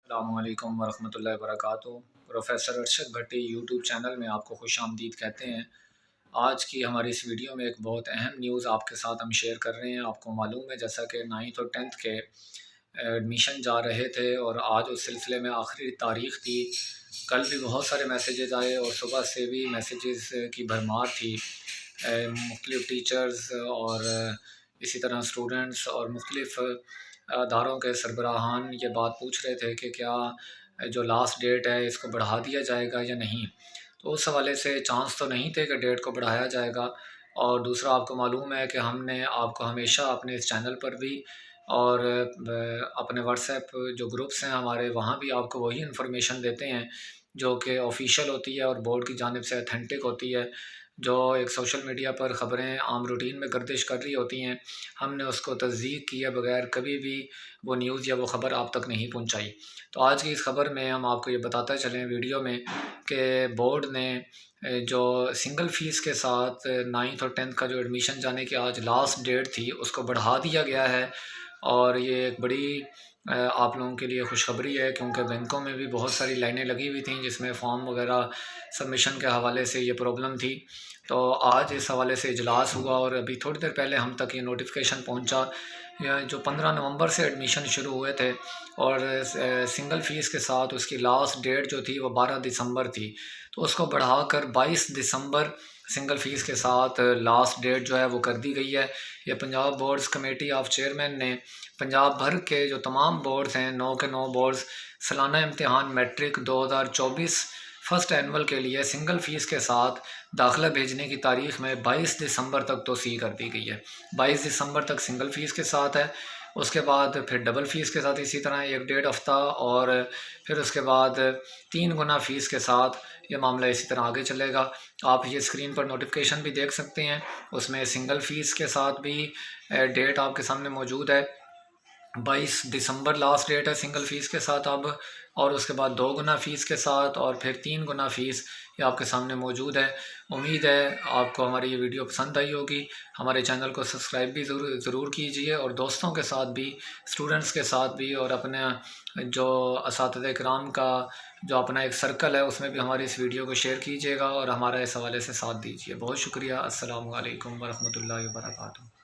अस्सलामुअलैकुम वरहमतुल्लाहि वबरकातुहू। प्रोफ़ेसर अरशद भट्टी YouTube channel में आपको खुशामदीद कहते हैं। आज की हमारी इस वीडियो में एक बहुत अहम न्यूज़ आपके साथ हम शेयर कर रहे हैं। आपको मालूम है जैसा कि 9th और 10th के एडमिशन जा रहे थे और आज उस सिलसिले में आखिरी तारीख़ थी। कल भी बहुत सारे मैसेजेस आए और सुबह से भी मैसेजेस की भरमार थी। मुख्तलिफ़ टीचर्स और इसी तरह स्टूडेंट्स और मुख्तलिफ़ अदारों के सरबराहान ये बात पूछ रहे थे कि क्या जो लास्ट डेट है इसको बढ़ा दिया जाएगा या नहीं। तो उस हवाले से चांस तो नहीं थे कि डेट को बढ़ाया जाएगा। और दूसरा आपको मालूम है कि हमने आपको हमेशा अपने इस चैनल पर भी और अपने व्हाट्सएप जो ग्रुप्स हैं हमारे, वहाँ भी आपको वही इन्फॉर्मेशन देते हैं जो कि ऑफ़िशियल होती है और बोर्ड की जानिब से ऑथेंटिक होती है। जो एक सोशल मीडिया पर ख़बरें आम रूटीन में गर्दिश कर रही होती हैं, हमने उसको तस्दीक किए बगैर कभी भी वो न्यूज़ या वो ख़बर आप तक नहीं पहुँचाई। तो आज की इस ख़बर में हम आपको ये बताते चलें वीडियो में कि बोर्ड ने जो सिंगल फ़ीस के साथ 9th और 10th का जो एडमिशन जाने की आज लास्ट डेट थी उसको बढ़ा दिया गया है। और ये एक बड़ी आप लोगों के लिए खुशखबरी है, क्योंकि बैंकों में भी बहुत सारी लाइनें लगी हुई थी जिसमें फ़ॉर्म वगैरह सबमिशन के हवाले से ये प्रॉब्लम थी। तो आज इस हवाले से इजलास हुआ और अभी थोड़ी देर पहले हम तक ये नोटिफिकेशन पहुंचा। जो 15 नवंबर से एडमिशन शुरू हुए थे और सिंगल फ़ीस के साथ उसकी लास्ट डेट जो थी वो 12 दिसंबर थी, तो उसको बढ़ाकर 22 दिसंबर सिंगल फ़ीस के साथ लास्ट डेट जो है वो कर दी गई है। ये Punjab boards committee of chairman ने पंजाब भर के जो तमाम बोर्ड्स हैं, 9 के 9 बोर्ड्स, सालाना इम्तिहान मैट्रिक 2024 फ़र्स्ट एनुअल के लिए सिंगल फ़ीस के साथ दाखिला भेजने की तारीख़ में 22 दिसंबर तक तोसी कर दी गई है। 22 दिसंबर तक सिंगल फ़ीस के साथ है, उसके बाद फिर डबल फ़ीस के साथ इसी तरह 1 डेढ़ हफ़्ता और फिर उसके बाद 3 गुना फ़ीस के साथ ये मामला इसी तरह आगे चलेगा। आप ये स्क्रीन पर नोटिफिकेशन भी देख सकते हैं, उसमें सिंगल फ़ीस के साथ भी डेट आपके सामने मौजूद है। 22 दिसंबर लास्ट डेट है सिंगल फ़ीस के साथ अब, और उसके बाद 2 गुना फ़ीस के साथ और फिर 3 गुना फ़ीस ये आपके सामने मौजूद है। उम्मीद है आपको हमारी ये वीडियो पसंद आई होगी। हमारे चैनल को सब्सक्राइब भी ज़रूर कीजिए और दोस्तों के साथ भी, स्टूडेंट्स के साथ भी और अपने जो असातिज़े किराम का जो अपना एक सर्कल है उसमें भी हमारी इस वीडियो को शेयर कीजिएगा और हमारा इस हवाले से साथ दीजिए। बहुत शुक्रिया। अस्सलामु अलैकुम वरहमतुल्लाहि वबरकातुहू।